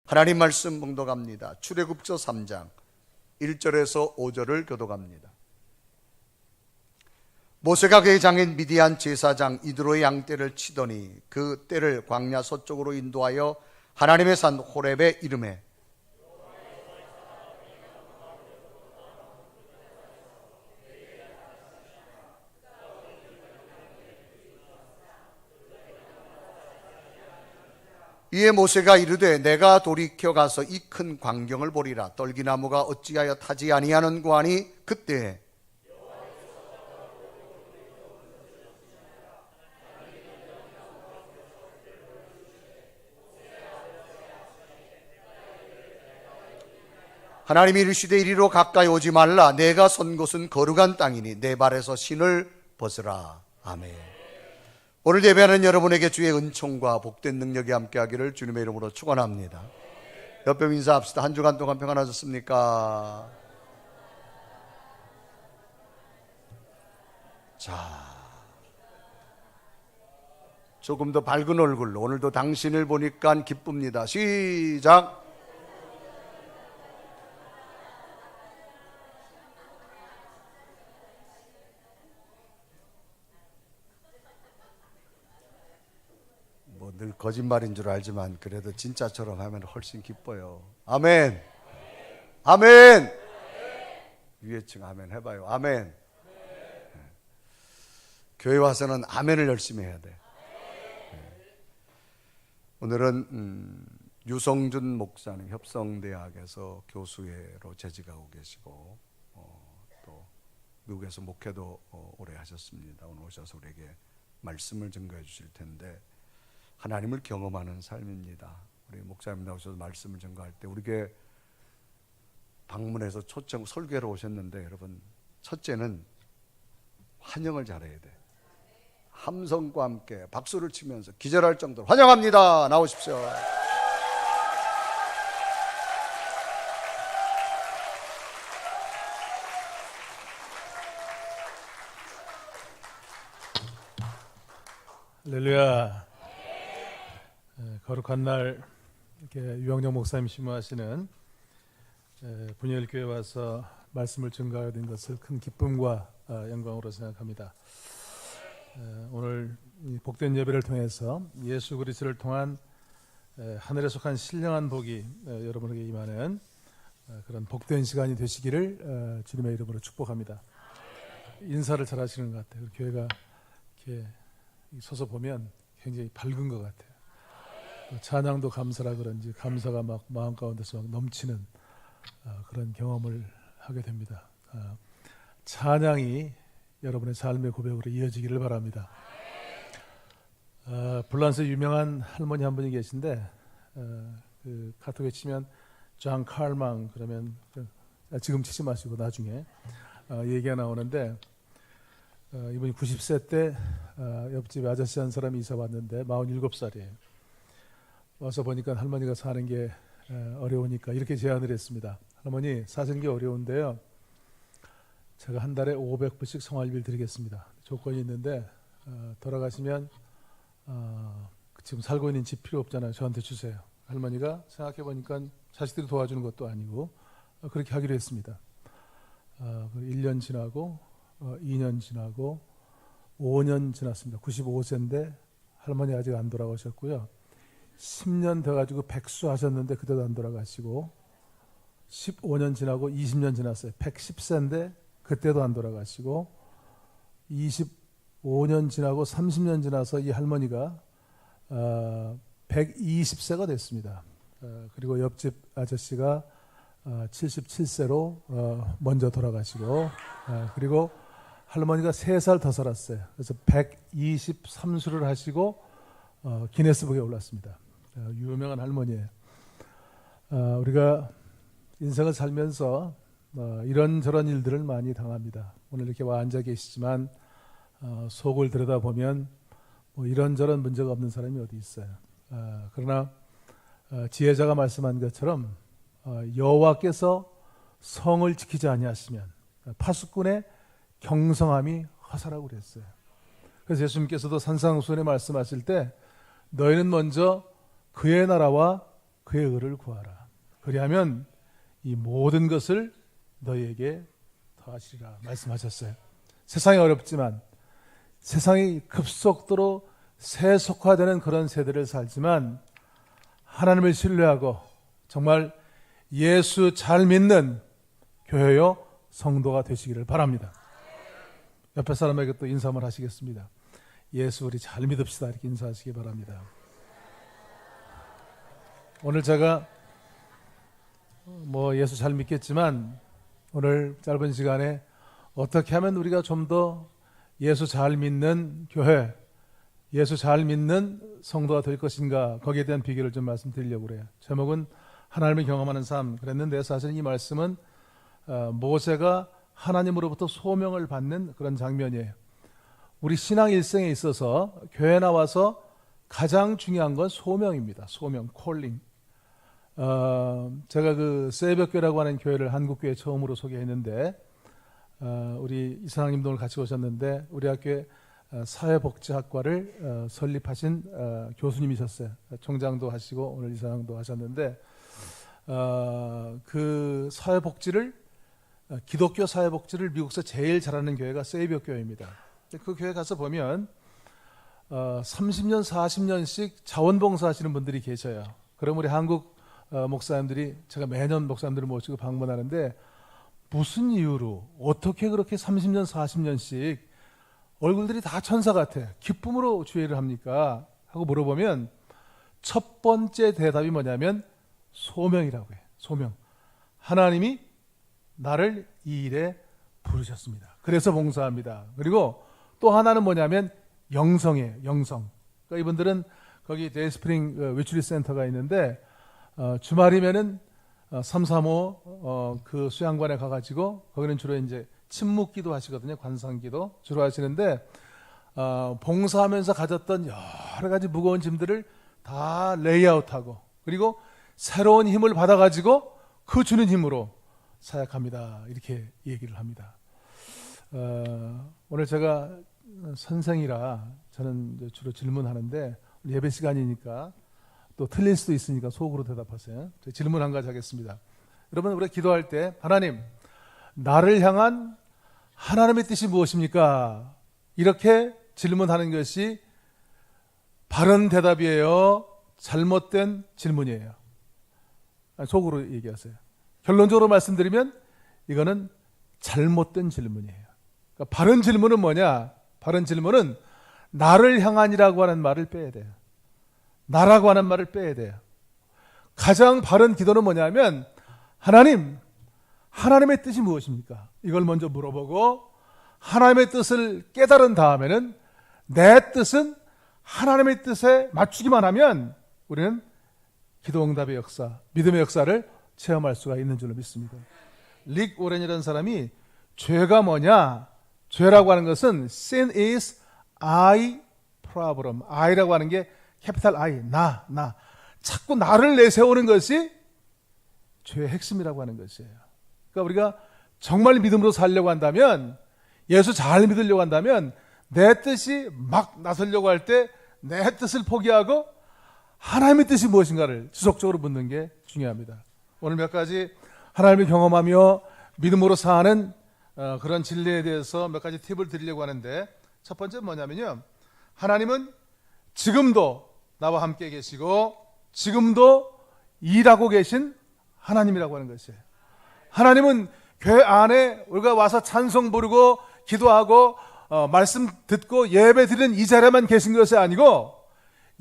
하나님 말씀 봉독합니다. 출애굽기 3장 1절에서 5절을 교독합니다. 모세가 그의 장인 미디안 제사장 이드로의 양떼를 치더니 그 떼를 광야 서쪽으로 인도하여 하나님의 산 호렙에 이르매 이에 모세가 이르되 내가 돌이켜 가서 이 큰 광경을 보리라. 떨기나무가 어찌하여 타지 아니하는고 하니 그때 하나님이 이르시되 이리로 가까이 오지 말라. 내가 선 곳은 거룩한 땅이니 내 발에서 신을 벗으라. 아멘. 오늘 예배하는 여러분에게 주의 은총과 복된 능력이 함께하기를 주님의 이름으로 축원합니다. 옆에 인사합시다. 한 주간 동안 평안하셨습니까? 자, 조금 더 밝은 얼굴로 오늘도 당신을 보니까 기쁩니다. 시작. 늘 거짓말인 줄 알지만 그래도 진짜처럼 하면 훨씬 기뻐요. 아멘. 아멘. 위에층 아멘 해봐요. 아멘. 교회 와서는 아멘을 열심히 해야 돼. 오늘은 유성준 목사님 협성대학에서 교수회로 재직하고 계시고 또 미국에서 목회도 오래 하셨습니다. 오늘 오셔서 우리에게 말씀을 증거해 주실 텐데 하나님을 경험하는 삶입니다. 우리 목사님 나오셔서 말씀을 전가할 때 우리에게 방문해서 초청 설교로 오셨는데 여러분 첫째는 환영을 잘해야 돼. 함성과 함께 박수를 치면서 기절할 정도로 환영합니다. 나오십시오. 할렐루야. 거룩한 날 이렇게 유영정 목사님 심무하시는 분열교회 와서 말씀을 증거하게 된 것을 큰 기쁨과 영광으로 생각합니다. 오늘 이 복된 예배를 통해서 예수 그리스도를 통한 하늘에 속한 신령한 복이 여러분에게 임하는 그런 복된 시간이 되시기를 주님의 이름으로 축복합니다. 인사를 잘 하시는 것 같아요. 교회가 이렇게 서서 보면 굉장히 밝은 것 같아요. 찬양도 감사라 그런지 감사가 막 마음 가운데서 막 넘치는 그런 경험을 하게 됩니다. 찬양이 여러분의 삶의 고백으로 이어지기를 바랍니다. 불란서 유명한 할머니 한 분이 계신데 그 카톡에 치면 존 칼망 그러면 지금 치지 마시고 나중에 얘기가 나오는데 이분이 90세 때 옆집에 아저씨 한 사람이 이사 왔는데 47살이에요. 와서 보니까 할머니가 사는 게 어려우니까 이렇게 제안을 했습니다. 할머니 사시는 게 어려운데요. 제가 한 달에 500불씩 생활비를 드리겠습니다. 조건이 있는데 돌아가시면 지금 살고 있는 집 필요 없잖아요. 저한테 주세요. 할머니가 생각해 보니까 자식들이 도와주는 것도 아니고 그렇게 하기로 했습니다. 1년 지나고 2년 지나고 5년 지났습니다. 95세인데 할머니 아직 안 돌아가셨고요. 10년 돼가지고 백수 하셨는데 그때도 안 돌아가시고 15년 지나고 20년 지났어요. 110세인데 그때도 안 돌아가시고 25년 지나고 30년 지나서 이 할머니가 120세가 됐습니다. 그리고 옆집 아저씨가 77세로 먼저 돌아가시고 그리고 할머니가 3살 더 살았어요. 그래서 123수를 하시고 기네스북에 올랐습니다. 유명한 할머니예요. 우리가 인생을 살면서 이런저런 일들을 많이 당합니다. 오늘 이렇게 와 앉아 계시지만 속을 들여다보면 뭐 이런저런 문제가 없는 사람이 어디 있어요. 그러나 지혜자가 말씀한 것처럼 여호와께서 성을 지키지 아니하시면 파수꾼의 경성함이 허사라고 그랬어요. 그래서 예수님께서도 산상수훈에 말씀하실 때 너희는 먼저 그의 나라와 그의 의를 구하라. 그리하면 이 모든 것을 너희에게 더하시리라 말씀하셨어요. 세상이 어렵지만, 세상이 급속도로 세속화되는 그런 세대를 살지만, 하나님을 신뢰하고 정말 예수 잘 믿는 교회요 성도가 되시기를 바랍니다. 옆에 사람에게 또 인사 한번 하시겠습니다. 예수 우리 잘 믿읍시다, 이렇게 인사하시기 바랍니다. 오늘 제가 예수 잘 믿겠지만, 오늘 짧은 시간에 어떻게 하면 우리가 좀 더 예수 잘 믿는 교회, 예수 잘 믿는 성도가 될 것인가, 거기에 대한 비결을 좀 말씀드리려고 그래요. 제목은 하나님을 경험하는 삶 그랬는데, 사실 이 말씀은 모세가 하나님으로부터 소명을 받는 그런 장면이에요. 우리 신앙 일생에 있어서 교회 나와서 가장 중요한 건 소명입니다. 소명, 콜링. 제가 그 새벽교회라고 하는 교회를 한국교회 처음으로 소개했는데, 우리 이사장님도 오늘 같이 오셨는데, 우리 학교에 사회복지학과를 설립하신 교수님이셨어요. 총장도 하시고 오늘 이사장도 하셨는데, 그 사회복지를, 기독교 사회복지를 미국에서 제일 잘하는 교회가 세이비어교회입니다. 그 교회 가서 보면 30년, 40년씩 자원봉사 하시는 분들이 계셔요. 그럼 우리 한국 목사님들이, 제가 매년 목사님들을 모시고 방문하는데, 무슨 이유로 어떻게 그렇게 30년, 40년씩 얼굴들이 다 천사 같아, 기쁨으로 주의를 합니까? 하고 물어보면 첫 번째 대답이 뭐냐면 소명이라고 해요. 소명. 하나님이 나를 이 일에 부르셨습니다. 그래서 봉사합니다. 그리고 또 하나는 뭐냐면 영성이에요. 영성. 그러니까 이분들은 거기 데이스프링 위추리 센터가 있는데, 주말이면은 335 그 수양관에 가가지고, 거기는 주로 이제 침묵기도 하시거든요. 관상기도 주로 하시는데, 봉사하면서 가졌던 여러 가지 무거운 짐들을 다 레이아웃하고, 그리고 새로운 힘을 받아가지고 그 주는 힘으로 사역합니다. 이렇게 얘기를 합니다. 오늘 제가 선생이라 저는 주로 질문하는데, 예배 시간이니까 또 틀릴 수도 있으니까 속으로 대답하세요. 질문 한 가지 하겠습니다. 여러분, 우리가 기도할 때 하나님, 나를 향한 하나님의 뜻이 무엇입니까? 이렇게 질문하는 것이 바른 대답이에요? 잘못된 질문이에요? 속으로 얘기하세요. 결론적으로 말씀드리면 이거는 잘못된 질문이에요. 그러니까 바른 질문은 뭐냐? 바른 질문은 나를 향한이라고 하는 말을 빼야 돼요. 나라고 하는 말을 빼야 돼요. 가장 바른 기도는 뭐냐면, 하나님, 하나님의 뜻이 무엇입니까? 이걸 먼저 물어보고, 하나님의 뜻을 깨달은 다음에는 내 뜻은 하나님의 뜻에 맞추기만 하면 우리는 기도 응답의 역사, 믿음의 역사를 체험할 수가 있는 줄로 믿습니다. 릭 오렌이라는 사람이 죄가 뭐냐? 죄라고 하는 것은 sin is I problem. I라고 하는 게 캐피탈 I, 나. 자꾸 나를 내세우는 것이 죄의 핵심이라고 하는 것이에요. 그러니까 우리가 정말 믿음으로 살려고 한다면, 예수 잘 믿으려고 한다면, 내 뜻이 막 나서려고 할 때 내 뜻을 포기하고 하나님의 뜻이 무엇인가를 지속적으로 묻는 게 중요합니다. 오늘 몇 가지 하나님을 경험하며 믿음으로 사는 그런 진리에 대해서 몇 가지 팁을 드리려고 하는데, 첫 번째는 뭐냐면요, 하나님은 지금도 나와 함께 계시고 지금도 일하고 계신 하나님이라고 하는 것이에요. 하나님은 교회 안에 우리가 와서 찬송 부르고 기도하고 말씀 듣고 예배 드리는 이 자리에만 계신 것이 아니고,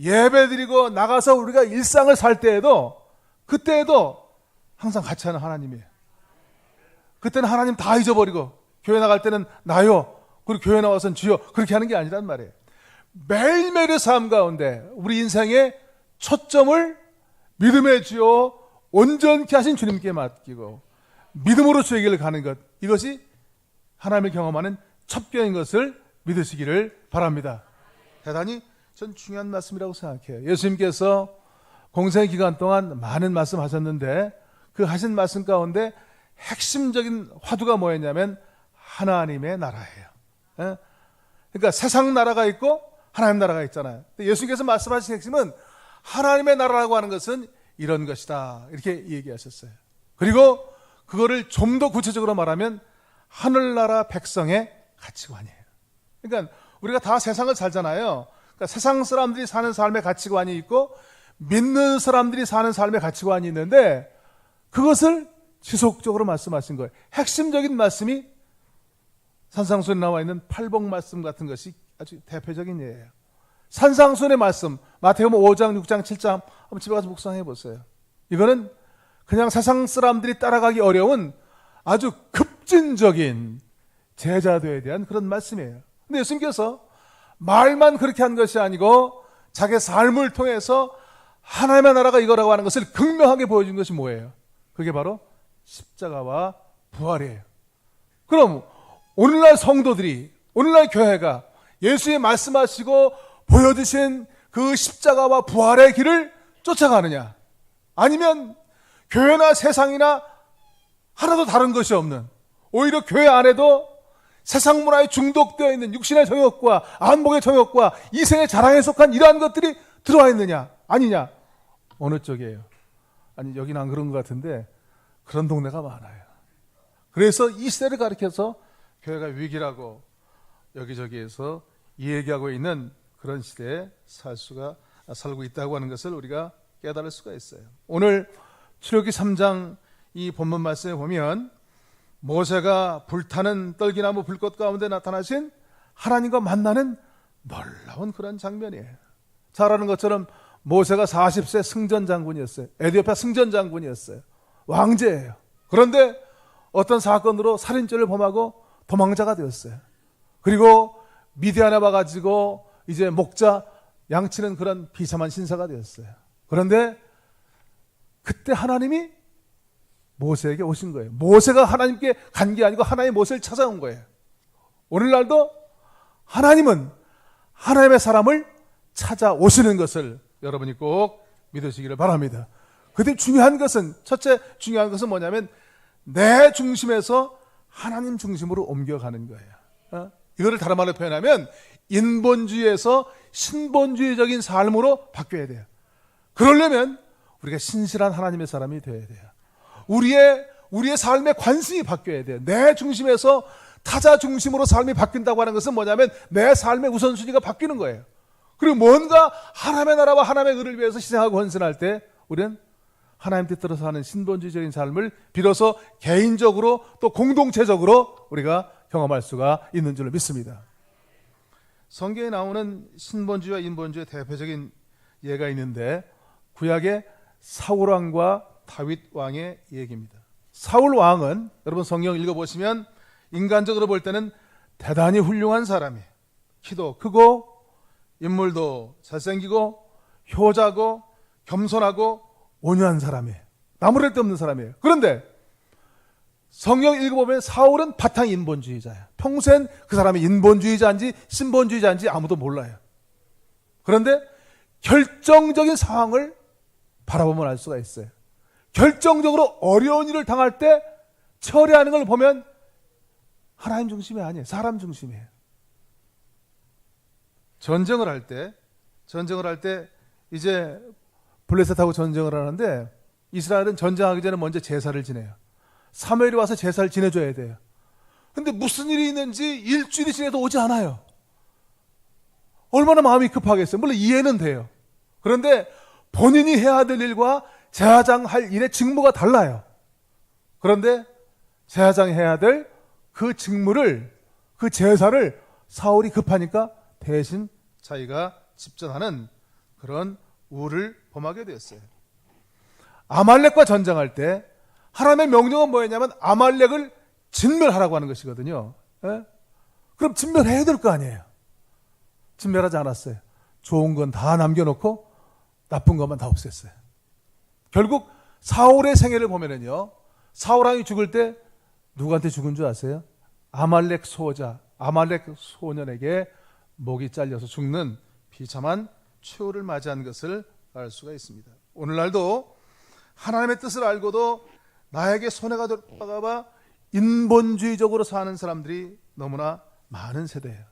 예배 드리고 나가서 우리가 일상을 살 때에도, 그때에도 항상 같이 하는 하나님이에요. 그때는 하나님 다 잊어버리고, 교회 나갈 때는 나요, 그리고 교회 나와서는 주여, 그렇게 하는 게 아니란 말이에요. 매일매일의 삶 가운데 우리 인생의 초점을 믿음의 주요 온전케 하신 주님께 맡기고 믿음으로 주의 길을 가는 것, 이것이 하나님을 경험하는 첩교인 것을 믿으시기를 바랍니다. 대단히 전 중요한 말씀이라고 생각해요. 예수님께서 공생의 기간 동안 많은 말씀하셨는데, 그 하신 말씀 가운데 핵심적인 화두가 뭐였냐면 하나님의 나라예요. 그러니까 세상 나라가 있고 하나님 나라가 있잖아요. 예수님께서 말씀하신 핵심은, 하나님의 나라라고 하는 것은 이런 것이다. 이렇게 얘기하셨어요. 그리고 그거를 좀 더 구체적으로 말하면 하늘나라 백성의 가치관이에요. 그러니까 우리가 다 세상을 살잖아요. 그러니까 세상 사람들이 사는 삶의 가치관이 있고 믿는 사람들이 사는 삶의 가치관이 있는데 그것을 지속적으로 말씀하신 거예요. 핵심적인 말씀이 산상수훈에 나와 있는 팔복 말씀 같은 것이 아주 대표적인 예예요. 산상수훈의 말씀, 마태복음 5장, 6장, 7장 한번 집에 가서 묵상해 보세요. 이거는 그냥 세상 사람들이 따라가기 어려운 아주 급진적인 제자도에 대한 그런 말씀이에요. 근데 예수님께서 말만 그렇게 한 것이 아니고 자기 삶을 통해서 하나님의 나라가 이거라고 하는 것을 극명하게 보여준 것이 뭐예요? 그게 바로 십자가와 부활이에요. 그럼 오늘날 성도들이, 오늘날 교회가 예수의 말씀하시고 보여주신 그 십자가와 부활의 길을 쫓아가느냐, 아니면 교회나 세상이나 하나도 다른 것이 없는, 오히려 교회 안에도 세상 문화에 중독되어 있는 육신의 정욕과 안목의 정욕과 이생의 자랑에 속한 이러한 것들이 들어와 있느냐 아니냐, 어느 쪽이에요? 아니, 여기는 안 그런 것 같은데 그런 동네가 많아요. 그래서 이 시대를 가리켜서 교회가 위기라고 여기저기에서 얘기하고 있는 그런 시대에 살고 있다고 하는 것을 우리가 깨달을 수가 있어요. 오늘 출애굽기 3장 이 본문 말씀에 보면 모세가 불타는 떨기나무 불꽃 가운데 나타나신 하나님과 만나는 놀라운 그런 장면이에요. 잘 아는 것처럼 모세가 40세 승전장군이었어요. 에티오피아 승전장군이었어요. 왕제예요. 그런데 어떤 사건으로 살인죄를 범하고 도망자가 되었어요. 그리고 미디안에 와가지고 이제 목자 양치는 그런 비참한 신사가 되었어요. 그런데 그때 하나님이 모세에게 오신 거예요. 모세가 하나님께 간 게 아니고 하나님이 모세를 찾아온 거예요. 오늘날도 하나님은 하나님의 사람을 찾아오시는 것을 여러분이 꼭 믿으시기를 바랍니다. 그때 중요한 것은, 첫째 중요한 것은 뭐냐면 내 중심에서 하나님 중심으로 옮겨가는 거예요. 이거를 다른 말로 표현하면 인본주의에서 신본주의적인 삶으로 바뀌어야 돼요. 그러려면 우리가 신실한 하나님의 사람이 되어야 돼요. 우리의 삶의 관심이 바뀌어야 돼요. 내 중심에서 타자 중심으로 삶이 바뀐다고 하는 것은 뭐냐면 내 삶의 우선순위가 바뀌는 거예요. 그리고 뭔가 하나님의 나라와 하나님의 의를 위해서 희생하고 헌신할 때 우리는 하나님 뜻대로 사는 신본주의적인 삶을 비로소 개인적으로 또 공동체적으로 우리가 경험할 수가 있는 줄로 믿습니다. 성경에 나오는 신본주의와 인본주의의 대표적인 예가 있는데 구약의 사울 왕과 다윗 왕의 얘기입니다. 사울 왕은 여러분 성경 읽어보시면 인간적으로 볼 때는 대단히 훌륭한 사람이에요. 키도 크고 인물도 잘생기고 효자고 겸손하고 온유한 사람이에요. 나무랄 데 없는 사람이에요. 그런데 성경 읽어보면 사울은 바탕 인본주의자예요. 평소엔 그 사람이 인본주의자인지 신본주의자인지 아무도 몰라요. 그런데 결정적인 상황을 바라보면 알 수가 있어요. 결정적으로 어려운 일을 당할 때 처리하는 걸 보면 하나님 중심이 아니에요. 사람 중심이에요. 전쟁을 할 때 이제 블레셋하고 전쟁을 하는데 이스라엘은 전쟁하기 전에 먼저 제사를 지내요. 사무엘이 와서 제사를 지내줘야 돼요. 근데 무슨 일이 있는지 일주일이 지내도 오지 않아요. 얼마나 마음이 급하겠어요. 물론 이해는 돼요. 그런데 본인이 해야 될 일과 제사장 할 일의 직무가 달라요. 그런데 제사장이 해야 될 그 직무를, 그 제사를 사울이 급하니까 대신 자기가 집전하는 그런 우를 범하게 되었어요. 아말렉과 전쟁할 때 하나님의 명령은 뭐였냐면 아말렉을 진멸하라고 하는 것이거든요. 예? 그럼 진멸해야 될 거 아니에요. 진멸하지 않았어요. 좋은 건 다 남겨놓고 나쁜 것만 다 없앴어요. 결국 사울의 생애를 보면은요, 사울 왕이 죽을 때 누구한테 죽은 줄 아세요? 아말렉 소자, 아말렉 소년에게 목이 잘려서 죽는 비참한 최후를 맞이한 것을 알 수가 있습니다. 오늘날도 하나님의 뜻을 알고도 나에게 손해가 될까 봐 인본주의적으로 사는 사람들이 너무나 많은 세대예요.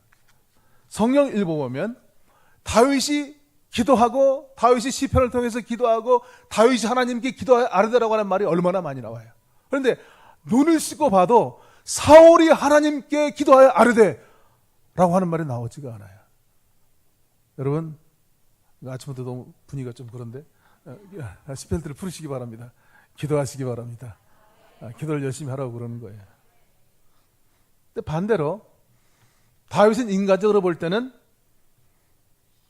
성경 읽어보면 다윗이 기도하고 다윗이 시편을 통해서 기도하고 다윗이 하나님께 기도하여 아뢰라고 하는 말이 얼마나 많이 나와요. 그런데 눈을 씻고 봐도 사울이 하나님께 기도하여 아뢰되 라고 하는 말이 나오지가 않아요. 여러분, 아침부터 너무 분위기가 좀 그런데 시편들을 부르시기 바랍니다. 기도하시기 바랍니다. 기도를 열심히 하라고 그러는 거예요. 근데 반대로 다윗은 인간적으로 볼 때는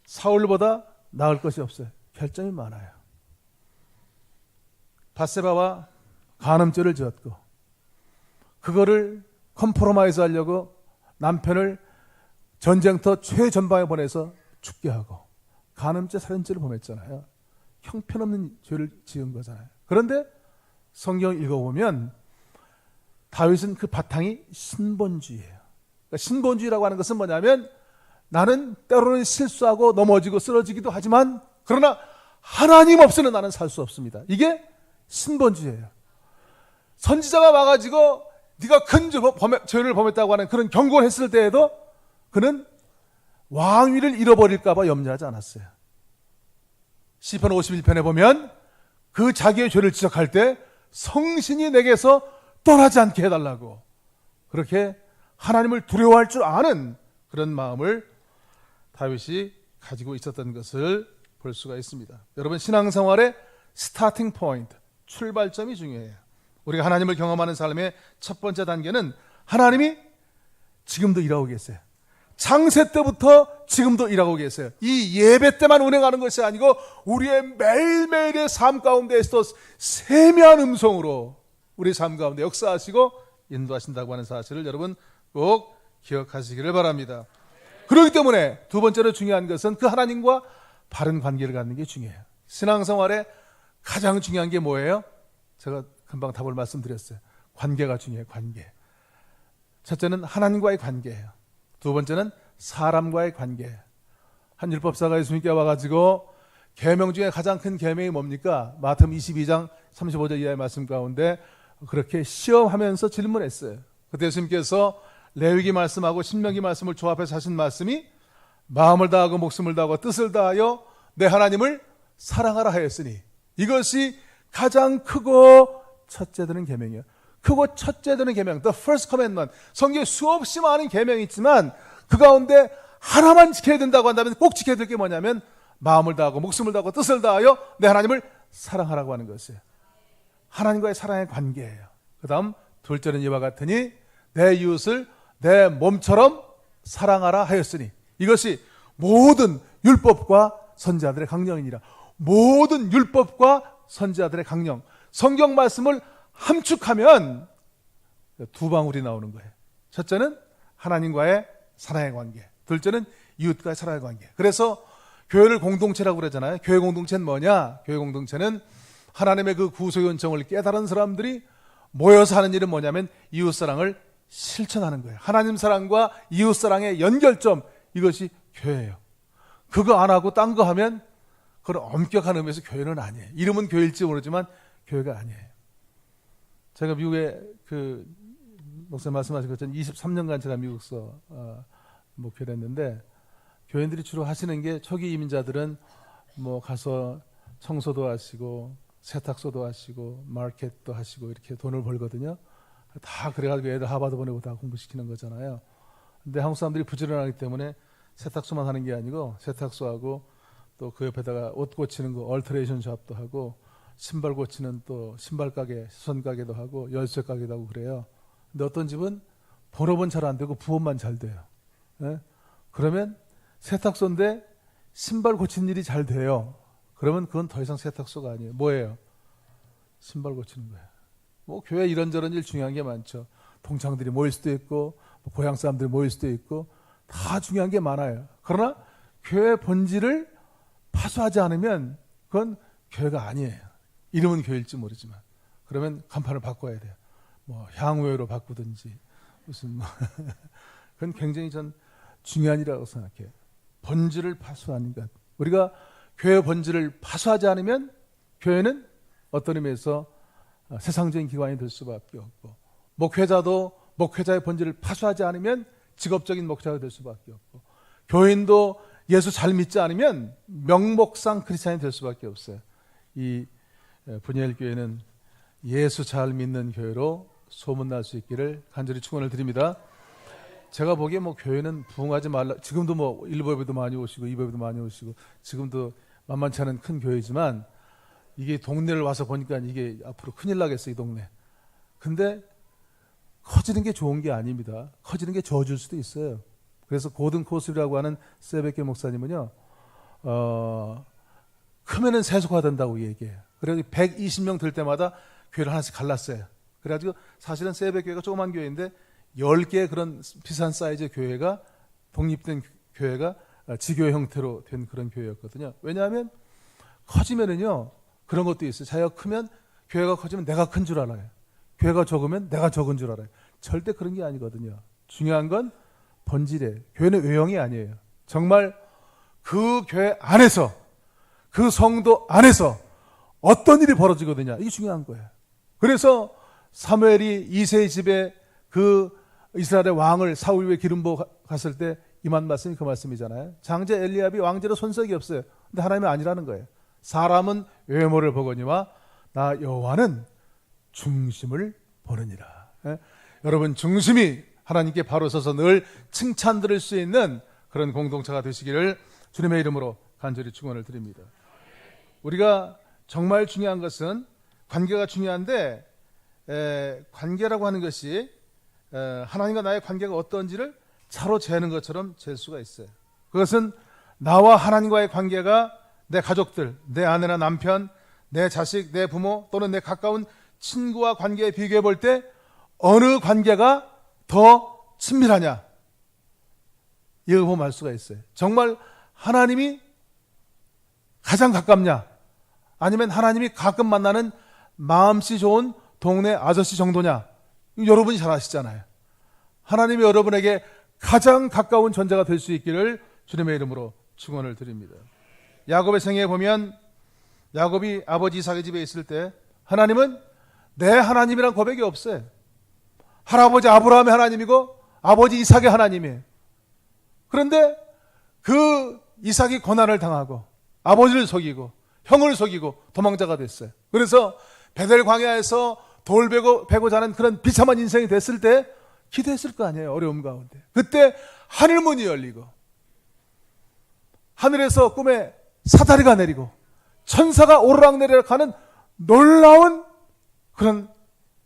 사울보다 나을 것이 없어요. 결점이 많아요. 밧세바와 간음죄를 지었고 그거를 컴프로마이즈 하려고 남편을 전쟁터 최전방에 보내서 죽게 하고 간음죄 살인죄를 범했잖아요. 형편없는 죄를 지은 거잖아요. 그런데 성경을 읽어보면 다윗은 그 바탕이 신본주의예요. 그러니까 신본주의라고 하는 것은 뭐냐면 나는 때로는 실수하고 넘어지고 쓰러지기도 하지만 그러나 하나님 없이는 나는 살 수 없습니다. 이게 신본주의예요. 선지자가 와가지고 네가 큰 죄를 범했다고 하는 그런 경고를 했을 때에도 그는 왕위를 잃어버릴까 봐 염려하지 않았어요. 시편 51편에 보면 그 자기의 죄를 지적할 때 성신이 내게서 떠나지 않게 해달라고 그렇게 하나님을 두려워할 줄 아는 그런 마음을 다윗이 가지고 있었던 것을 볼 수가 있습니다. 여러분, 신앙생활의 스타팅 포인트, 출발점이 중요해요. 우리가 하나님을 경험하는 삶의 첫 번째 단계는 하나님이 지금도 일하고 계세요. 창세 때부터 지금도 일하고 계세요. 이 예배 때만 운행하는 것이 아니고 우리의 매일매일의 삶 가운데에서도 세미한 음성으로 우리 삶 가운데 역사하시고 인도하신다고 하는 사실을 여러분 꼭 기억하시기를 바랍니다. 그렇기 때문에 두 번째로 중요한 것은 그 하나님과 바른 관계를 갖는 게 중요해요. 신앙생활에 가장 중요한 게 뭐예요? 제가 금방 답을 말씀드렸어요. 관계가 중요해요. 관계. 첫째는 하나님과의 관계예요. 두 번째는 사람과의 관계. 한 율법사가 예수님께 와가지고 계명 중에 가장 큰 계명이 뭡니까? 마태복음 22장 35절 이하의 말씀 가운데 그렇게 시험하면서 질문했어요. 그때 예수님께서 레위기 말씀하고 신명기 말씀을 조합해서 하신 말씀이 마음을 다하고 목숨을 다하고 뜻을 다하여 내 하나님을 사랑하라 하였으니 이것이 가장 크고 첫째 되는 계명이에요. 크고 첫째 되는 계명, the first commandment. 성경에 수없이 많은 계명이 있지만 그 가운데 하나만 지켜야 된다고 한다면 꼭 지켜야 될 게 뭐냐면 마음을 다하고 목숨을 다하고 뜻을 다하여 내 하나님을 사랑하라고 하는 것이에요. 하나님과의 사랑의 관계예요. 그 다음 둘째는 이와 같으니 내 이웃을 내 몸처럼 사랑하라 하였으니 이것이 모든 율법과 선지자들의 강령이니라. 모든 율법과 선지자들의 강령. 성경 말씀을 함축하면 두 방울이 나오는 거예요. 첫째는 하나님과의 사랑의 관계, 둘째는 이웃과의 사랑의 관계. 그래서 교회를 공동체라고 그러잖아요. 교회 공동체는 뭐냐? 교회 공동체는 하나님의 그 구속의 은총을 깨달은 사람들이 모여서 하는 일은 뭐냐면 이웃사랑을 실천하는 거예요. 하나님 사랑과 이웃사랑의 연결점, 이것이 교회예요. 그거 안 하고 딴 거 하면 그건 엄격한 의미에서 교회는 아니에요. 이름은 교회일지 모르지만 교회가 아니에요. 제가 미국에 그 목사님 말씀하신 것처럼 23년간 제가 미국서 목회를 했는데 교인들이 주로 하시는 게 초기 이민자들은 뭐 가서 청소도 하시고 세탁소도 하시고 마켓도 하시고 이렇게 돈을 벌거든요. 다 그래가지고 애들 하버드 보내고 다 공부시키는 거잖아요. 근데 한국 사람들이 부지런하기 때문에 세탁소만 하는 게 아니고 세탁소하고 또 그 옆에다가 옷 고치는 거 얼터레이션 샵도 하고 신발 고치는 또 신발 가게, 수선 가게도 하고 열쇠 가게도 하고 그래요. 근데 어떤 집은 본업은 잘 안 되고 부업만 잘 돼요. 예? 그러면 세탁소인데 신발 고치는 일이 잘 돼요. 그러면 그건 더 이상 세탁소가 아니에요. 뭐예요? 신발 고치는 거예요. 뭐 교회 이런저런 일 중요한 게 많죠. 동창들이 모일 수도 있고 뭐 고향 사람들이 모일 수도 있고 다 중요한 게 많아요. 그러나 교회 본질을 파수하지 않으면 그건 교회가 아니에요. 이름은 교회일지 모르지만 그러면 간판을 바꿔야 돼요. 뭐 향후회로 바꾸든지 무슨 뭐 그건 굉장히 전 중요한 일이라고 생각해요. 본질을 파수하는 것. 우리가 교회 본질을 파수하지 않으면 교회는 어떤 의미에서 세상적인 기관이 될 수밖에 없고 목회자도 목회자의 본질을 파수하지 않으면 직업적인 목회자가 될 수밖에 없고 교인도 예수 잘 믿지 않으면 명목상 크리스찬이 될 수밖에 없어요. 이 분야일 교회는 예수 잘 믿는 교회로 소문날 수 있기를 간절히 축원을 드립니다. 제가 보기에 뭐 교회는 부흥하지 말라. 지금도 뭐 1법에도 많이 오시고 2법에도 많이 오시고 지금도 만만치 않은 큰 교회지만 이게 동네를 와서 보니까 이게 앞으로 큰일 나겠어, 이 동네. 근데 커지는 게 좋은 게 아닙니다. 커지는 게 저주일 수도 있어요. 그래서 고든 코슬이라고 하는 세베케 목사님은요, 크면은 세속화 된다고 얘기해요. 그래서 120명 될 때마다 교회를 하나씩 갈랐어요. 그래가지고 사실은 세베교회가 조그만 교회인데 10개의 그런 비슷한 사이즈의 교회가 독립된 교회가 지교회 형태로 된 그런 교회였거든요. 왜냐하면 커지면은요, 그런 것도 있어요. 자기가 크면 교회가 커지면 내가 큰 줄 알아요. 교회가 적으면 내가 적은 줄 알아요. 절대 그런 게 아니거든요. 중요한 건 본질이에요. 교회는 외형이 아니에요. 정말 그 교회 안에서, 그 성도 안에서 어떤 일이 벌어지거든요. 이게 중요한 거예요. 그래서 사무엘이 이새의 집에 그 이스라엘의 왕을 사울 위에 기름 부어 갔을 때 임한 말씀이 그 말씀이잖아요. 장제 엘리압이 왕제로 손색이 없어요. 근데 하나님이 아니라는 거예요. 사람은 외모를 보거니와 나 여호와는 중심을 보느니라. 여러분, 중심이 하나님께 바로 서서 늘 칭찬 들을 수 있는 그런 공동체가 되시기를 주님의 이름으로 간절히 축원을 드립니다. 우리가 정말 중요한 것은 관계가 중요한데, 관계라고 하는 것이 하나님과 나의 관계가 어떤지를 차로 재는 것처럼 잴 수가 있어요. 그것은 나와 하나님과의 관계가 내 가족들, 내 아내나 남편, 내 자식, 내 부모 또는 내 가까운 친구와 관계에 비교해 볼 때 어느 관계가 더 친밀하냐, 이거 보면 알 수가 있어요. 정말 하나님이 가장 가깝냐, 아니면 하나님이 가끔 만나는 마음씨 좋은 동네 아저씨 정도냐. 여러분이 잘 아시잖아요. 하나님이 여러분에게 가장 가까운 존재가 될 수 있기를 주님의 이름으로 축원을 드립니다. 야곱의 생애에 보면 야곱이 아버지 이삭의 집에 있을 때 하나님은 내 하나님이란 고백이 없어요. 할아버지 아브라함의 하나님이고 아버지 이삭의 하나님이에요. 그런데 그 이삭이 고난을 당하고 아버지를 속이고 형을 속이고 도망자가 됐어요. 그래서 베델 광야에서 돌 베고 자는 그런 비참한 인생이 됐을 때 기도했을 거 아니에요. 어려움 가운데. 그때 하늘문이 열리고 하늘에서 꿈에 사다리가 내리고 천사가 오르락내리락 하는 놀라운 그런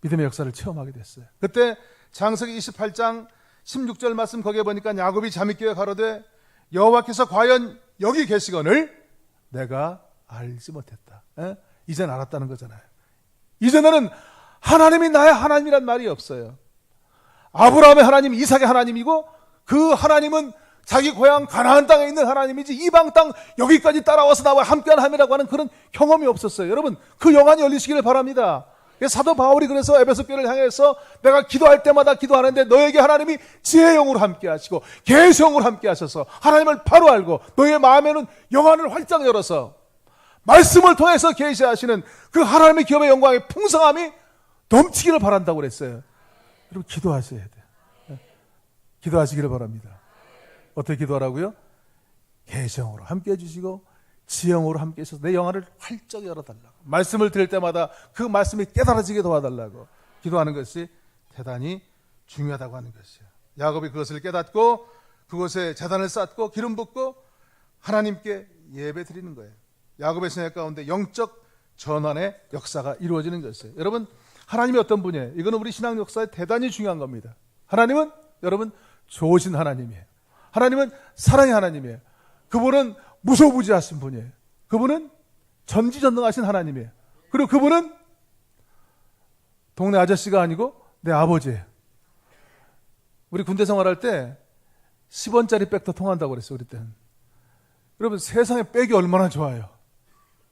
믿음의 역사를 체험하게 됐어요. 그때 창세기 28장 16절 말씀 거기에 보니까 야곱이 잠입기에 가로되 여호와께서 과연 여기 계시거늘 내가 알지 못했다. 이제는 알았다는 거잖아요. 이제는 하나님이 나의 하나님이란 말이 없어요. 아브라함의 하나님, 이삭의 하나님이고 그 하나님은 자기 고향 가나안 땅에 있는 하나님이지 이방 땅 여기까지 따라와서 나와 함께한 함이라고 하는 그런 경험이 없었어요. 여러분, 그 영안이 열리시기를 바랍니다. 사도 바울이 그래서 에베소 교회를 향해서 내가 기도할 때마다 기도하는데 너에게 하나님이 지혜의 영으로 함께 하시고 계시의 영으로 함께 하셔서 하나님을 바로 알고 너의 마음에는 영안을 활짝 열어서 말씀을 통해서 계시하시는 그 하나님의 기업의 영광의 풍성함이 넘치기를 바란다고 그랬어요. 여러분, 기도하셔야 돼요. 기도하시기를 바랍니다. 어떻게 기도하라고요? 계시영으로 함께 해주시고 지영으로 함께 해주셔서 내 영안을 활짝 열어달라고, 말씀을 들을 때마다 그 말씀이 깨달아지게 도와달라고 기도하는 것이 대단히 중요하다고 하는 것이에요. 야곱이 그것을 깨닫고 그곳에 제단을 쌓고 기름 붓고 하나님께 예배 드리는 거예요. 야곱의 생애 가운데 영적 전환의 역사가 이루어지는 것이에요. 여러분, 하나님이 어떤 분이에요? 이거는 우리 신앙 역사에 대단히 중요한 겁니다. 하나님은 여러분 좋으신 하나님이에요. 하나님은 사랑의 하나님이에요. 그분은 무소부지하신 분이에요. 그분은 전지전능하신 하나님이에요. 그리고 그분은 동네 아저씨가 아니고 내 아버지예요. 우리 군대 생활할 때 10원짜리 백도 통한다고 그랬어요. 우리 때는. 여러분, 세상에 백이 얼마나 좋아요.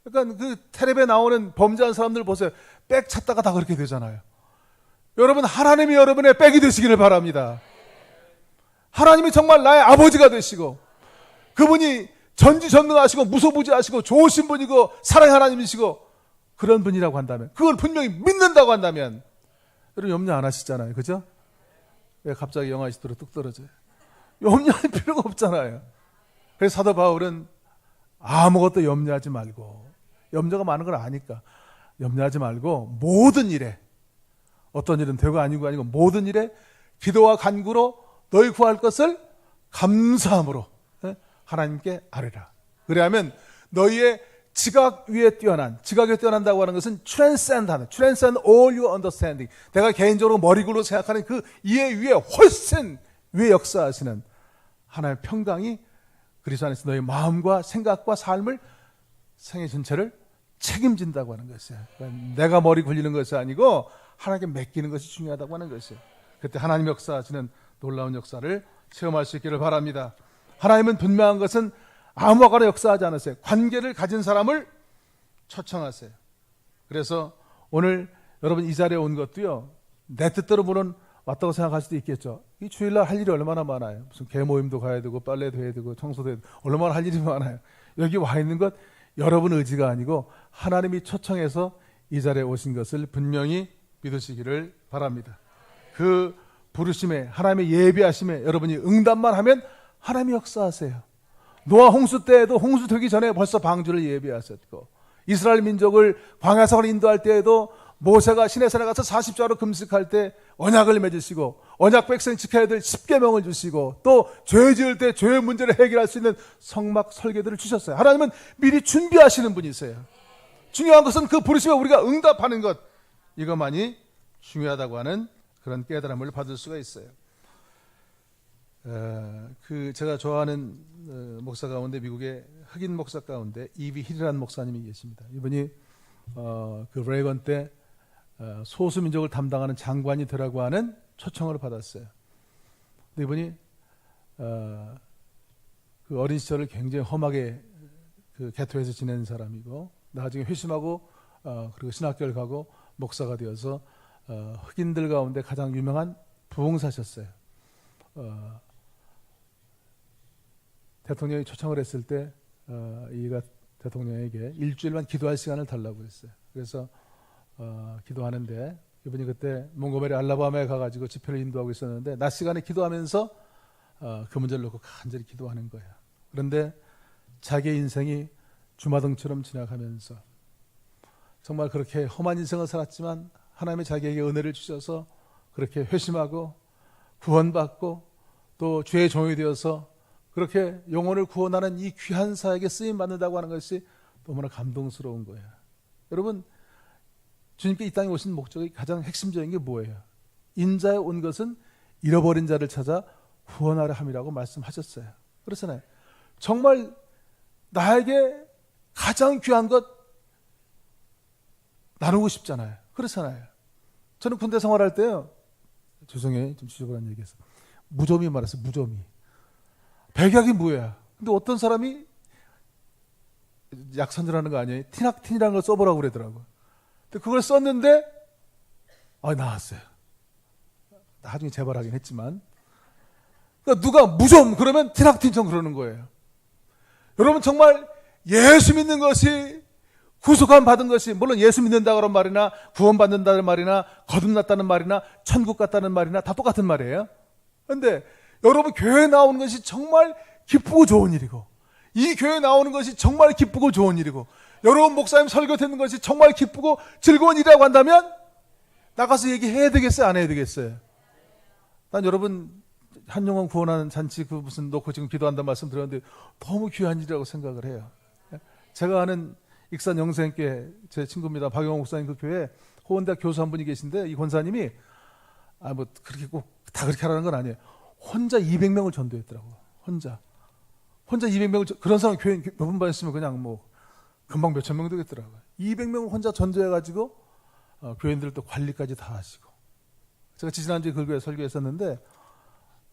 그러니까 그 텔레비에 나오는 범죄한 사람들 보세요. 백 찾다가 다 그렇게 되잖아요. 여러분, 하나님이 여러분의 백이 되시기를 바랍니다. 하나님이 정말 나의 아버지가 되시고 그분이 전지전능하시고 무소부지하시고 좋으신 분이고 사랑의 하나님이시고 그런 분이라고 한다면, 그걸 분명히 믿는다고 한다면 여러분 염려 안 하시잖아요. 그죠? 왜 갑자기 영화 시도로 뚝 떨어져요? 염려할 필요가 없잖아요. 그래서 사도 바울은 아무것도 염려하지 말고, 염려가 많은 걸 아니까 염려하지 말고 모든 일에, 어떤 일은 되고 아니고 모든 일에 기도와 간구로 너희 구할 것을 감사함으로 하나님께 아뢰라. 그래야면 너희의 지각 위에 뛰어난, 지각에 뛰어난다고 하는 것은 transcend all your understanding. 내가 개인적으로 머리굴로 생각하는 그 이해 위에 훨씬 위에 역사하시는 하나님의 평강이 그리스도 안에서 너희 마음과 생각과 삶을 생애 전체를 책임진다고 하는 것이에요. 그러니까 내가 머리 굴리는 것이 아니고 하나님께 맡기는 것이 중요하다고 하는 것이에요. 그때 하나님 역사하시는 놀라운 역사를 체험할 수 있기를 바랍니다. 하나님은 분명한 것은 아무하거나 역사하지 않으세요. 관계를 가진 사람을 초청하세요. 그래서 오늘 여러분 이 자리에 온 것도요, 내 뜻대로 물론 왔다고 생각할 수도 있겠죠. 이 주일날 할 일이 얼마나 많아요. 무슨 개모임도 가야 되고 빨래도 해야 되고 청소도 해야 되고 얼마나 할 일이 많아요. 여기 와 있는 것 여러분 의지가 아니고 하나님이 초청해서 이 자리에 오신 것을 분명히 믿으시기를 바랍니다. 그 부르심에, 하나님의 예비하심에 여러분이 응답만 하면 하나님이 역사하세요. 노아 홍수 때에도 홍수 되기 전에 벌써 방주를 예비하셨고, 이스라엘 민족을 광야성을 인도할 때에도 모세가 시내산에 가서 40자로 금식할 때 언약을 맺으시고, 언약 백성 지켜야 될 10계명을 주시고, 또 죄 지을 때 죄의 문제를 해결할 수 있는 성막 설계들을 주셨어요. 하나님은 미리 준비하시는 분이세요. 중요한 것은 그 부르심에 우리가 응답하는 것, 이것만이 중요하다고 하는 그런 깨달음을 받을 수가 있어요. 제가 좋아하는 목사 가운데, 미국의 흑인 목사 가운데 이비 힐이라는 목사님이 계십니다. 이분이 그 레이건 때 소수민족을 담당하는 장관이 되라고 하는 초청을 받았어요. 근데 이분이 그 어린 시절을 굉장히 험하게 그 개토에서 지낸 사람이고, 나중에 회심하고 그리고 신학교를 가고 목사가 되어서 흑인들 가운데 가장 유명한 부흥사셨어요. 대통령이 초청을 했을 때 이가 대통령에게 일주일만 기도할 시간을 달라고 했어요. 그래서 기도하는데 이분이 그때 몽고메리 알라바마에 가가지고 집회를 인도하고 있었는데 낮 시간에 기도하면서 그 문제를 놓고 간절히 기도하는 거야. 그런데 자기의 인생이 주마등처럼 지나가면서 정말 그렇게 험한 인생을 살았지만 하나님이 자기에게 은혜를 주셔서 그렇게 회심하고 구원받고 또 주의 종이 되어서 그렇게 영혼을 구원하는 이 귀한 사역에 쓰임받는다고 하는 것이 너무나 감동스러운 거예요. 여러분, 주님께 이 땅에 오신 목적이 가장 핵심적인 게 뭐예요? 인자에 온 것은 잃어버린 자를 찾아 구원하려 함이라고 말씀하셨어요. 그렇잖아요. 정말 나에게 가장 귀한 것 나누고 싶잖아요. 그렇잖아요. 저는 군대 생활할 때요, 죄송해요, 좀 지저분한 얘기해서 무좀이 말했어요. 무좀이 백약이 뭐야? 근데 어떤 사람이 약선전하는 거 아니에요? 티낙틴이라는 걸 써보라고 그러더라고요. 근데 그걸 썼는데 나왔어요. 나중에 재발하긴 했지만, 그러니까 누가 무좀 그러면 티낙틴처럼 그러는 거예요. 여러분, 정말 예수 믿는 것이, 구속함 받은 것이, 물론 예수 믿는다는 말이나 구원받는다는 말이나 거듭났다는 말이나 천국 갔다는 말이나 다 똑같은 말이에요. 그런데 여러분, 교회에 나오는 것이 정말 기쁘고 좋은 일이고, 이 교회에 나오는 것이 정말 기쁘고 좋은 일이고, 여러분 목사님 설교 듣는 것이 정말 기쁘고 즐거운 일이라고 한다면 나가서 얘기해야 되겠어요? 안 해야 되겠어요? 난 여러분 한영혼 구원하는 잔치 그 무슨 놓고 지금 기도한다는 말씀 드렸는데 너무 귀한 일이라고 생각을 해요. 제가 아는 익산 영생교회 제 친구입니다. 박영호 목사님 그 교회 호원대학 교수 한 분이 계신데, 이 권사님이 뭐 그렇게 꼭 다 그렇게 하라는 건 아니에요. 혼자 200명을 전도했더라고요. 혼자 200명을, 그런 사람 교회 몇 분 봤으면 그냥 뭐 금방 몇천 명 되겠더라고요. 200명을 혼자 전도해가지고 교인들도 관리까지 다 하시고, 제가 지난주에 그 교회 설교했었는데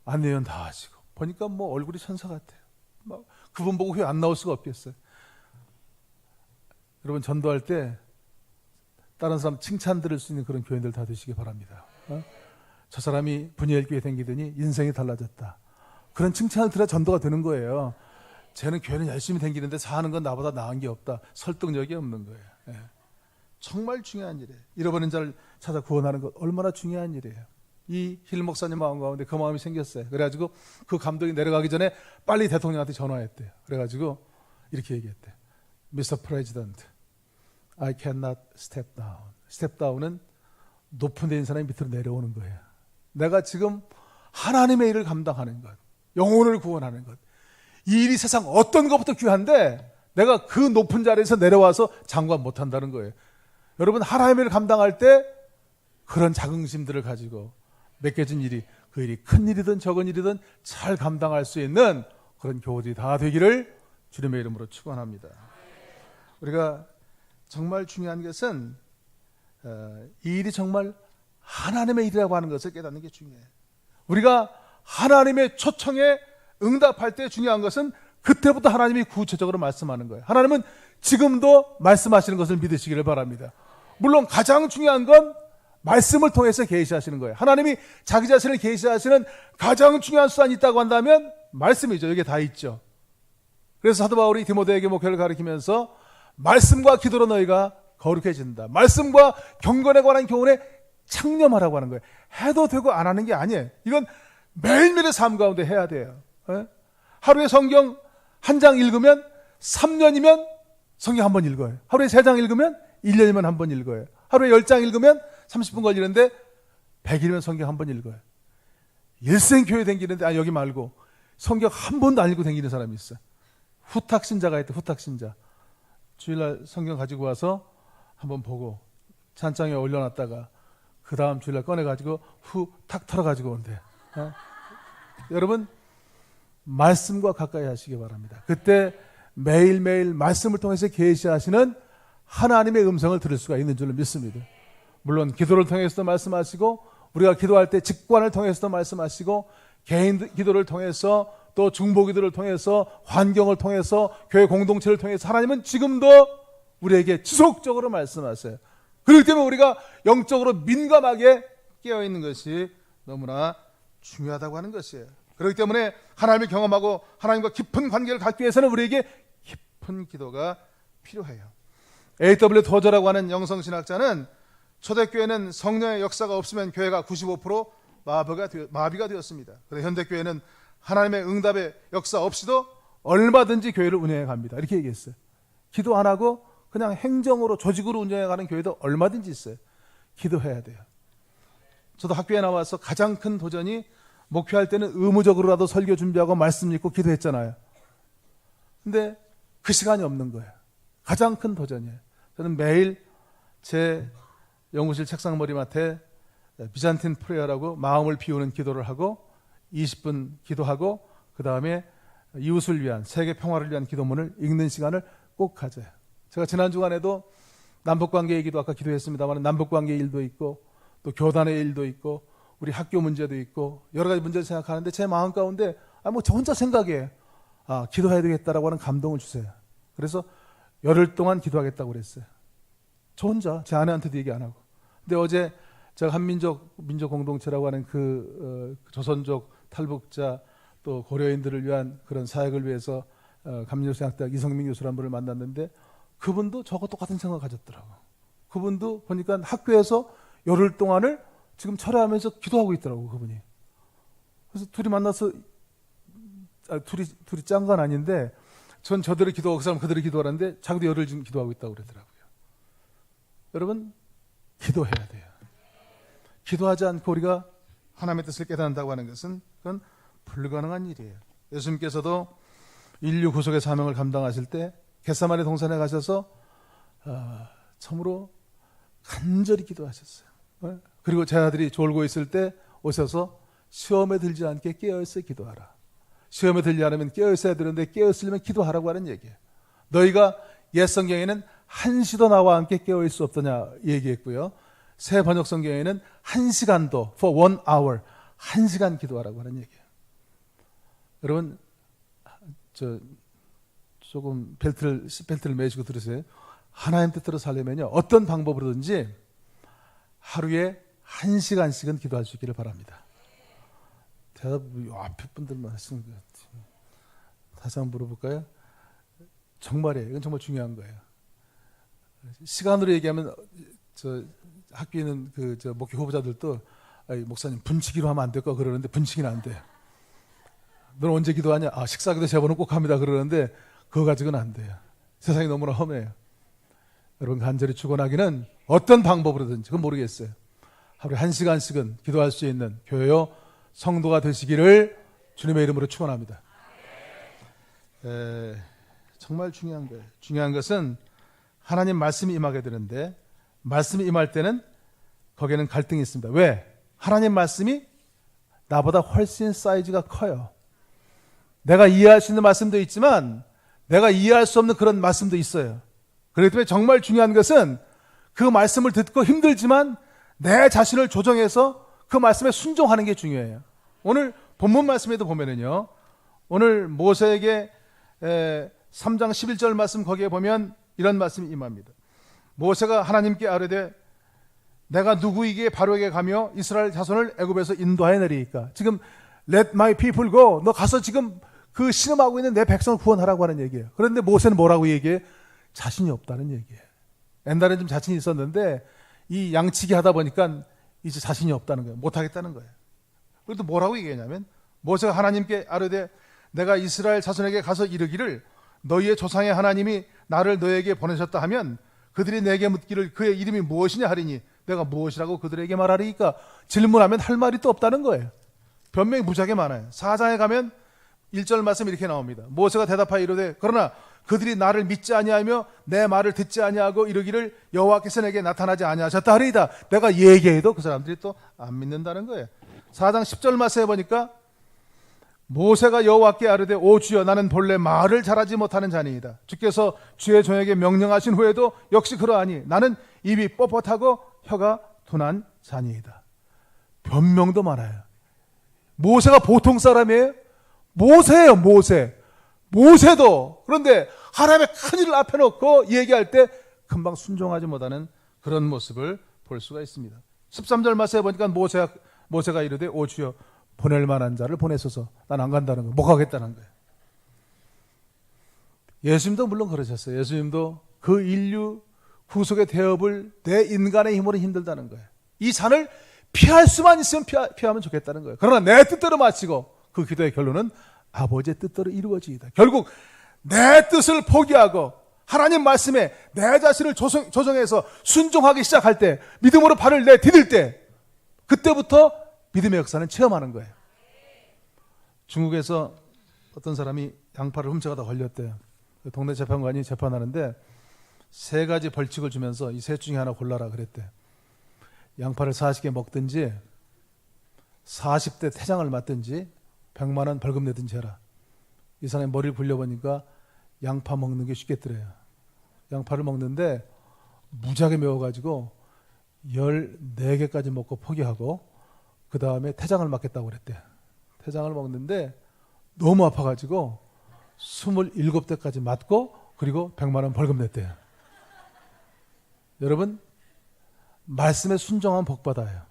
안내원 다 하시고, 보니까 뭐 얼굴이 천사 같아요. 막 그분 보고 교회 안 나올 수가 없겠어요. 여러분, 전도할 때 다른 사람 칭찬 들을 수 있는 그런 교인들 다 되시기 바랍니다. 저 사람이 분이엘 교회 다니더니 인생이 달라졌다. 그런 칭찬을 들어야 전도가 되는 거예요. 쟤는 교회는 열심히 다니는데 사는 건 나보다 나은 게 없다. 설득력이 없는 거예요. 정말 중요한 일이에요. 잃어버린 자를 찾아 구원하는 것 얼마나 중요한 일이에요. 이 힐 목사님 마음 가운데 그 마음이 생겼어요. 그래가지고 그 감독이 내려가기 전에 빨리 대통령한테 전화했대요. 그래가지고 이렇게 얘기했대. Mr. President, I cannot step down. step down은 높은 데 있는 사람이 밑으로 내려오는 거예요. 내가 지금 하나님의 일을 감당하는 것, 영혼을 구원하는 것, 이 일이 세상 어떤 것부터 귀한데 내가 그 높은 자리에서 내려와서 장관 못한다는 거예요. 여러분, 하나님의 일을 감당할 때 그런 자긍심들을 가지고 맡겨진 일이, 그 일이 큰 일이든 적은 일이든 잘 감당할 수 있는 그런 교우들이 다 되기를 주님의 이름으로 축원합니다. 우리가 정말 중요한 것은 이 일이 정말 하나님의 일이라고 하는 것을 깨닫는 게 중요해요. 우리가 하나님의 초청에 응답할 때 중요한 것은 그때부터 하나님이 구체적으로 말씀하는 거예요. 하나님은 지금도 말씀하시는 것을 믿으시기를 바랍니다. 물론 가장 중요한 건 말씀을 통해서 계시하시는 거예요. 하나님이 자기 자신을 계시하시는 가장 중요한 수단이 있다고 한다면 말씀이죠. 여기에 다 있죠. 그래서 사도 바울이 디모데에게 목회를 가르치면서 말씀과 기도로 너희가 거룩해진다. 말씀과 경건에 관한 교훈에 창념하라고 하는 거예요. 해도 되고 안 하는 게 아니에요. 이건 매일매일의 삶 가운데 해야 돼요. 하루에 성경 한 장 읽으면 3년이면 성경 한 번 읽어요. 하루에 3장 읽으면 1년이면 한 번 읽어요. 하루에 10장 읽으면 30분 걸리는데 100일이면 성경 한 번 읽어요. 일생 교회 다니는데 여기 말고 성경 한 번도 안 읽고 다니는 사람이 있어요. 후탁신자가 있대. 후탁신자. 주일날 성경 가지고 와서 한번 보고 찬장에 올려놨다가 그 다음 주일날 꺼내가지고 후탁 털어가지고 온대. 여러분, 말씀과 가까이 하시기 바랍니다. 그때 매일매일 말씀을 통해서 계시하시는 하나님의 음성을 들을 수가 있는 줄로 믿습니다. 물론 기도를 통해서도 말씀하시고 우리가 기도할 때 직관을 통해서도 말씀하시고 개인 기도를 통해서 또 중보 기도를 통해서 환경을 통해서 교회 공동체를 통해서 하나님은 지금도 우리에게 지속적으로 말씀하세요. 그렇기 때문에 우리가 영적으로 민감하게 깨어있는 것이 너무나 중요하다고 하는 것이에요. 그렇기 때문에 하나님을 경험하고 하나님과 깊은 관계를 갖기 위해서는 우리에게 깊은 기도가 필요해요. A.W. 토저라고 하는 영성신학자는 초대교회는 성령의 역사가 없으면 교회가 95% 마비가 되었습니다. 그런데 현대교회는 하나님의 응답의 역사 없이도 얼마든지 교회를 운영해 갑니다. 이렇게 얘기했어요. 기도 안 하고 그냥 행정으로 조직으로 운영해 가는 교회도 얼마든지 있어요. 기도해야 돼요. 저도 학교에 나와서 가장 큰 도전이 목회할 때는 의무적으로라도 설교 준비하고 말씀 읽고 기도했잖아요. 근데 그 시간이 없는 거예요. 가장 큰 도전이에요. 저는 매일 제 연구실 책상 머리맡에 비잔틴 프레어라고 마음을 비우는 기도를 하고 20분 기도하고 그 다음에 이웃을 위한 세계 평화를 위한 기도문을 읽는 시간을 꼭 가져요. 제가 지난 주간에도 남북관계 얘기도 아까 기도했습니다만 남북관계 일도 있고 또 교단의 일도 있고 우리 학교 문제도 있고 여러 가지 문제를 생각하는데 제 마음 가운데 저 혼자 생각해 기도해야 되겠다라고 하는 감동을 주세요. 그래서 열흘 동안 기도하겠다고 그랬어요. 저 혼자 제 아내한테도 얘기 안 하고. 근데 어제 제가 한민족 공동체라고 하는 조선족 탈북자 또 고려인들을 위한 그런 사역을 위해서 감리교수대학 이성민 교수라는 분을 만났는데 그분도 저거 똑같은 생각을 가졌더라고. 그분도 보니까 학교에서 열흘 동안을 지금 철회하면서 기도하고 있더라고, 그분이. 그래서 둘이 만나서 둘이 짠 건 아닌데 전 저들을 기도하고 그 사람 그들을 기도하는데 자기도 열흘 지금 기도하고 있다고 그러더라고요. 여러분, 기도해야 돼요. 기도하지 않고 우리가 하나님의 뜻을 깨닫는다고 하는 것은 그건 불가능한 일이에요. 예수님께서도 인류 구속의 사명을 감당하실 때 겟세마네 동산에 가셔서 참으로 간절히 기도하셨어요. 그리고 제 아들이 졸고 있을 때 오셔서 시험에 들지 않게 깨어있어 기도하라. 시험에 들지 않으면 깨어있어야 되는데 깨어있으려면 기도하라고 하는 얘기예요. 너희가 옛 성경에는 한시도 나와 함께 깨어있을 수 없더냐 얘기했고요. 새 번역 성경에는 1시간도 for 1 hour 1시간 기도하라고 하는 얘기예요. 여러분 조금 벨트를 매시고 들으세요. 하나님 뜻대로 살려면요 어떤 방법으로든지 하루에 1시간씩은 기도할 수 있기를 바랍니다. 대답 앞에 분들만 하시는 것 같아요. 다시 한번 물어볼까요? 정말이에요. 이건 정말 중요한 거예요. 시간으로 얘기하면 학교에 있는 목회 후보자들도 목사님 분치기로 하면 안 될까 그러는데 분치기는 안 돼요. 너는 언제 기도하냐? 식사기도 제번은 꼭 합니다 그러는데 그거 가지고는 안 돼요. 세상이 너무나 험해요. 여러분 간절히 축원하기는 어떤 방법으로든지 그건 모르겠어요. 하루에 1시간씩은 기도할 수 있는 교회요 성도가 되시기를 주님의 이름으로 축원합니다. 정말 중요한 거예요. 중요한 것은 하나님 말씀이 임하게 되는데 말씀이 임할 때는 거기에는 갈등이 있습니다. 왜? 하나님 말씀이 나보다 훨씬 사이즈가 커요. 내가 이해할 수 있는 말씀도 있지만 내가 이해할 수 없는 그런 말씀도 있어요. 그렇기 때문에 정말 중요한 것은 그 말씀을 듣고 힘들지만 내 자신을 조정해서 그 말씀에 순종하는 게 중요해요. 오늘 본문 말씀에도 보면은요, 오늘 모세에게 3장 11절 말씀 거기에 보면 이런 말씀이 임합니다. 모세가 하나님께 아뢰되 내가 누구에게 바로에게 가며 이스라엘 자손을 애굽에서 인도하여 내리이까. 지금 let my people go. 너 가서 지금 그 신음하고 있는 내 백성을 구원하라고 하는 얘기예요. 그런데 모세는 뭐라고 얘기해? 자신이 없다는 얘기예요. 옛날에는 좀 자신이 있었는데 이 양치기 하다 보니까 이제 자신이 없다는 거예요. 못하겠다는 거예요. 그래도 뭐라고 얘기했냐면 모세가 하나님께 아뢰되 내가 이스라엘 자손에게 가서 이르기를 너희의 조상의 하나님이 나를 너에게 보내셨다 하면 그들이 내게 묻기를 그의 이름이 무엇이냐 하리니 내가 무엇이라고 그들에게 말하리이까. 질문하면 할 말이 또 없다는 거예요. 변명이 무지하게 많아요. 4장에 가면 1절 말씀 이렇게 나옵니다. 모세가 대답하여 이르되 그러나 그들이 나를 믿지 아니하며 내 말을 듣지 아니하고 이르기를 여호와께서 내게 나타나지 아니하셨다 하리이다. 내가 얘기해도 그 사람들이 또 안 믿는다는 거예요. 4장 10절 말씀에 보니까 모세가 여호와께 아뢰되 오 주여 나는 본래 말을 잘하지 못하는 자니이다. 주께서 주의 종에게 명령하신 후에도 역시 그러하니 나는 입이 뻣뻣하고 혀가 둔한 자니이다. 변명도 많아요. 모세가 보통 사람이에요? 모세예요. 모세도 그런데 하나님의 큰 일을 앞에 놓고 얘기할 때 금방 순종하지 못하는 그런 모습을 볼 수가 있습니다. 13절 말씀에 보니까 모세가 이르되 오 주여 보낼 만한 자를 보내소서. 난 안 간다는 거예요. 못 가겠다는 거예요. 예수님도 물론 그러셨어요. 예수님도 그 인류 구속의 대업을 내 인간의 힘으로 힘들다는 거예요. 이 산을 피할 수만 있으면 피하면 좋겠다는 거예요. 그러나 내 뜻대로 마치고 그 기도의 결론은 아버지의 뜻대로 이루어지이다. 결국 내 뜻을 포기하고 하나님 말씀에 내 자신을 조정해서 순종하기 시작할 때, 믿음으로 발을 내디딜 때, 그때부터 믿음의 역사는 체험하는 거예요. 중국에서 어떤 사람이 양파를 훔쳐가다 걸렸대요. 동네 재판관이 재판하는데 3가지 벌칙을 주면서 이 셋 중에 하나 골라라 그랬대. 양파를 40개 먹든지 40대 태장을 맞든지 100만 원 벌금 내든지 해라. 이 사람이 머리를 굴려보니까 양파 먹는 게 쉽겠더래요. 양파를 먹는데 무지하게 매워가지고 14개까지 먹고 포기하고 그 다음에 태장을 맞겠다고 그랬대요. 태장을 먹는데 너무 아파가지고 27대까지 맞고 그리고 100만 원 벌금 냈대요. 여러분, 말씀에 순종하면 복 받아요.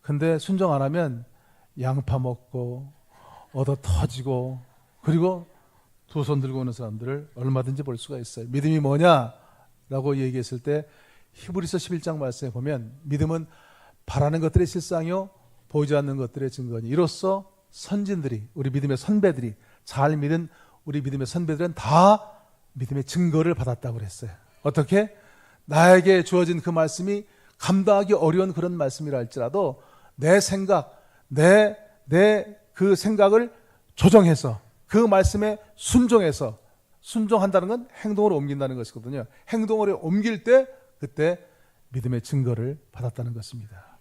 근데 순종 안 하면 양파 먹고 얻어 터지고 그리고 두 손 들고 오는 사람들을 얼마든지 볼 수가 있어요. 믿음이 뭐냐라고 얘기했을 때 히브리서 11장 말씀에 보면 믿음은 바라는 것들의 실상이요 보이지 않는 것들의 증거니 이로써 선진들이 우리 믿음의 선배들이 잘 믿은 우리 믿음의 선배들은 다 믿음의 증거를 받았다고 그랬어요. 어떻게? 나에게 주어진 그 말씀이 감당하기 어려운 그런 말씀이라 할지라도 내 생각, 내 그 생각을 조정해서 그 말씀에 순종해서 순종한다는 건 행동으로 옮긴다는 것이거든요. 행동으로 옮길 때 그때 믿음의 증거를 받았다는 것입니다.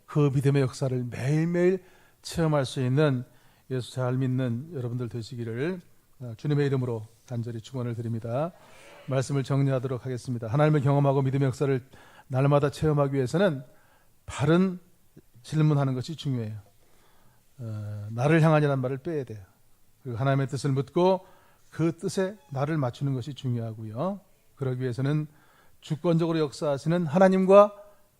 그 믿음의 역사를 매일매일 체험할 수 있는 예수 잘 믿는 여러분들 되시기를 주님의 이름으로 간절히 축원을 드립니다. 말씀을 정리하도록 하겠습니다. 하나님을 경험하고 믿음의 역사를 날마다 체험하기 위해서는 바른 질문하는 것이 중요해요. 나를 향하니라는 말을 빼야 돼요. 그리고 하나님의 뜻을 묻고 그 뜻에 나를 맞추는 것이 중요하고요. 그러기 위해서는 주권적으로 역사하시는 하나님과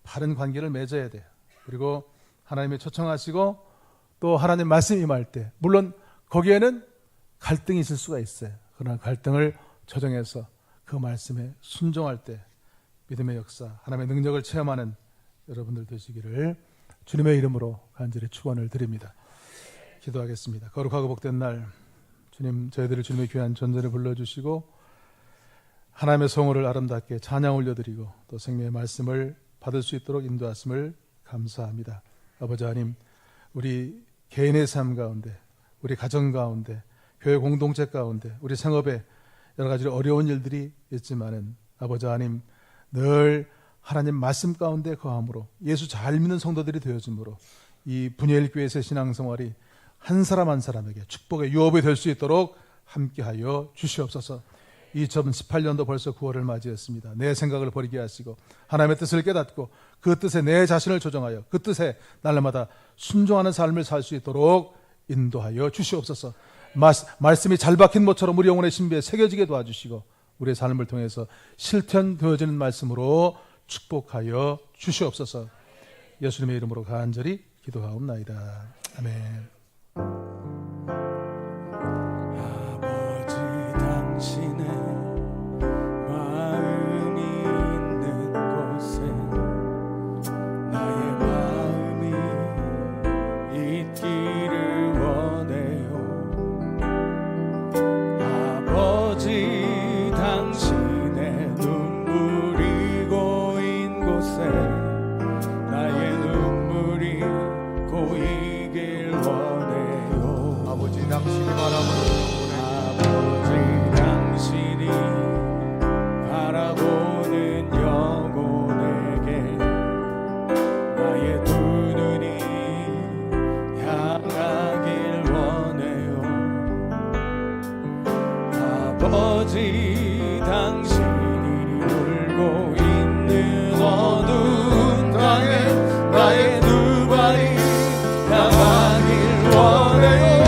바른 관계를 맺어야 돼요. 그리고 하나님이 초청하시고 또 하나님 말씀이 임할 때 물론 거기에는 갈등이 있을 수가 있어요. 그러나 갈등을 조정해서 그 말씀에 순종할 때 믿음의 역사, 하나님의 능력을 체험하는 여러분들 되시기를 주님의 이름으로 간절히 축원을 드립니다. 기도하겠습니다. 거룩하고 복된 날 주님, 저희들을 주님의 귀한 전전에 불러주시고 하나님의 성호를 아름답게 찬양 올려드리고 또 생명의 말씀을 받을 수 있도록 인도하심을 감사합니다. 아버지 하나님, 우리 개인의 삶 가운데, 우리 가정 가운데, 교회 공동체 가운데, 우리 생업에 여러 가지 어려운 일들이 있지만은 아버지 하나님, 늘 하나님 말씀 가운데 거함으로 예수 잘 믿는 성도들이 되어짐으로 이 분야일 교회의 신앙생활이 한 사람 한 사람에게 축복의 유업이 될 수 있도록 함께하여 주시옵소서. 2018년도 벌써 9월을 맞이했습니다. 내 생각을 버리게 하시고 하나님의 뜻을 깨닫고 그 뜻에 내 자신을 조정하여 그 뜻에 날마다 순종하는 삶을 살 수 있도록 인도하여 주시옵소서. 말씀이 잘 박힌 모처럼 우리 영혼의 신비에 새겨지게 도와주시고 우리의 삶을 통해서 실천되어지는 말씀으로 축복하여 주시옵소서. 예수님의 이름으로 간절히 기도하옵나이다. 아멘. 아버지, 당신의 마음이 있는 곳에 나의 마음이 있기를 원해요. 아버지, 당신의 눈물이 고인 곳에 나의 눈물이 고이길 원해요. 아버지 당신이 바라보는 아버지, 당신이 바라보는 영혼에게 나의 두 눈이 향하길 원해요. 아버지, 당신이 울고 있는 어두운 땅에 나의 두 발이 향하길 원해요.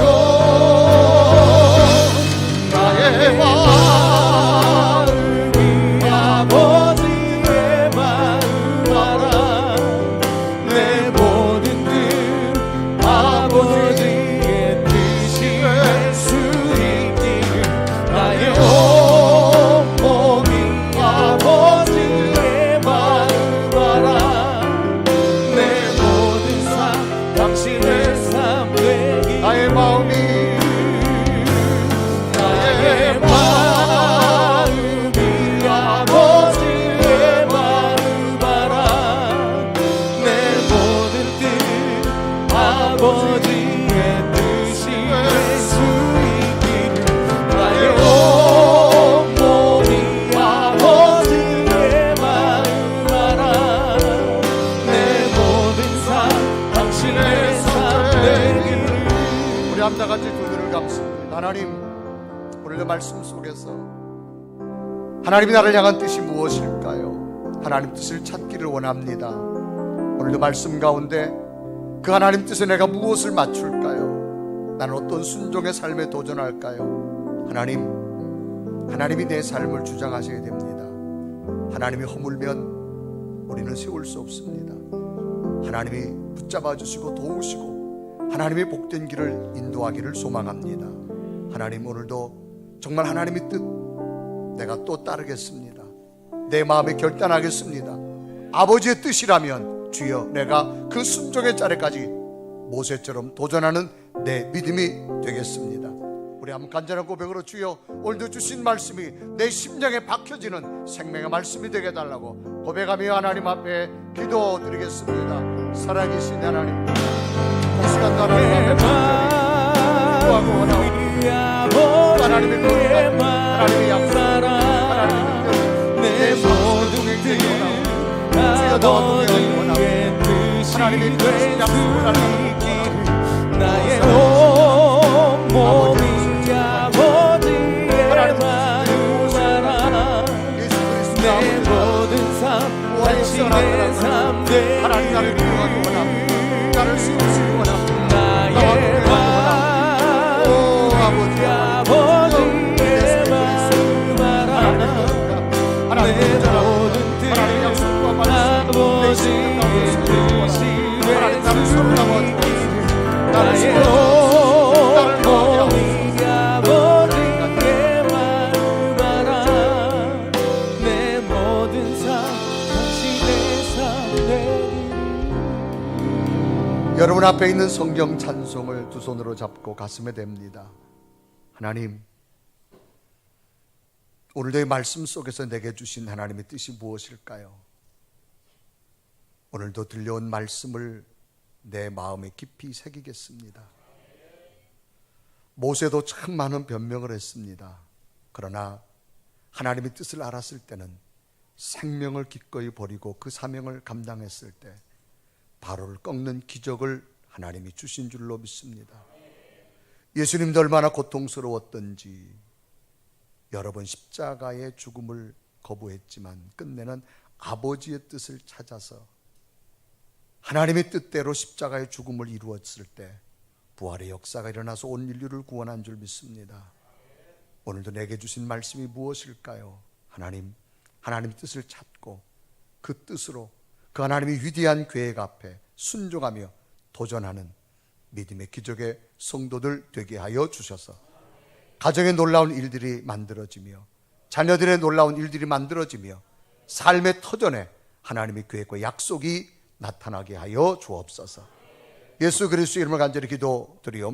나의 마음이 아버지의 마음 알아. 내 모든 뜻 아버지의 뜻이 될 수 있기를. 나의 온몸이 아버지의 마음 알아. 내 모든 삶 당신의 삶 되기. 나의 마음이 아버지의 마음 알아. 내 모든 뜻 아버지의 뜻이 될 수 있기를. 나의 온몸이 아버지의 마음 알아. 내 모든 삶 당신의 삶 되기를. 우리 함다 같이 두 눈을 감습니다. 하나님, 오늘의 말씀 속에서 하나님이 나를 향한 뜻이 무엇일까요? 하나님 뜻을 찾기를 원합니다. 오늘도 말씀 가운데 그 하나님 뜻에 내가 무엇을 맞출까요? 나는 어떤 순종의 삶에 도전할까요? 하나님이 내 삶을 주장하셔야 됩니다. 하나님이 허물면 우리는 세울 수 없습니다. 하나님이 붙잡아 주시고 도우시고 하나님의 복된 길을 인도하기를 소망합니다. 하나님, 오늘도 정말 하나님의 뜻 내가 또 따르겠습니다. 내 마음에 결단하겠습니다. 아버지의 뜻이라면 주여, 내가 그 순종의 자리까지 모세처럼 도전하는 내 믿음이 되겠습니다. 우리 한번 간절한 고백으로 주여, 오늘도 주신 말씀이 내 심장에 박혀지는 생명의 말씀이 되게 해달라고 고백하며 하나님 앞에 기도드리겠습니다. 살아계신 하나님, 이 시간도 하나님 앞에 기도하고 원하옵니다. 하나님의 거룩한 하나님의 약속, 하나님의 능력, 내 모든 뜻 주여 너와 동행하기 원합니다. 하나님의 뜻이 약속을 하나님 나의 온몸이 아버지의 마음 알아. 내 모든 삶 당신의 삶 되기를. 하나님, 나를 기도하기 원합니다. 나를 세우시기 원합니다. 나의 아버지의 마음 알아. 내 모든 뜻 아버지의 뜻이 될 수 있기를. 나의 온몸이 아버지의 마음 알아. 내 모든 삶 당신의 삶 되기를. 여러분 앞에 있는 성경 찬송을 두 손으로 잡고 가슴에 댑니다. 하나님, 오늘도 이 말씀 속에서 내게 주신 하나님의 뜻이 무엇일까요? 오늘도 들려온 말씀을 내 마음에 깊이 새기겠습니다. 모세도 참 많은 변명을 했습니다. 그러나 하나님의 뜻을 알았을 때는 생명을 기꺼이 버리고 그 사명을 감당했을 때 바로를 꺾는 기적을 하나님이 주신 줄로 믿습니다. 예수님도 얼마나 고통스러웠던지 여러 번 십자가의 죽음을 거부했지만 끝내는 아버지의 뜻을 찾아서 하나님의 뜻대로 십자가의 죽음을 이루었을 때 부활의 역사가 일어나서 온 인류를 구원한 줄 믿습니다. 오늘도 내게 주신 말씀이 무엇일까요? 하나님의 뜻을 찾고 그 뜻으로 그 하나님의 위대한 계획 앞에 순종하며 도전하는 믿음의 기적의 성도들 되게 하여 주셔서 가정에 놀라운 일들이 만들어지며 자녀들의 놀라운 일들이 만들어지며 삶의 터전에 하나님의 계획과 약속이 나타나게 하여 주옵소서. 예수 그리스도의 이름을 간절히 기도드리옵나이다.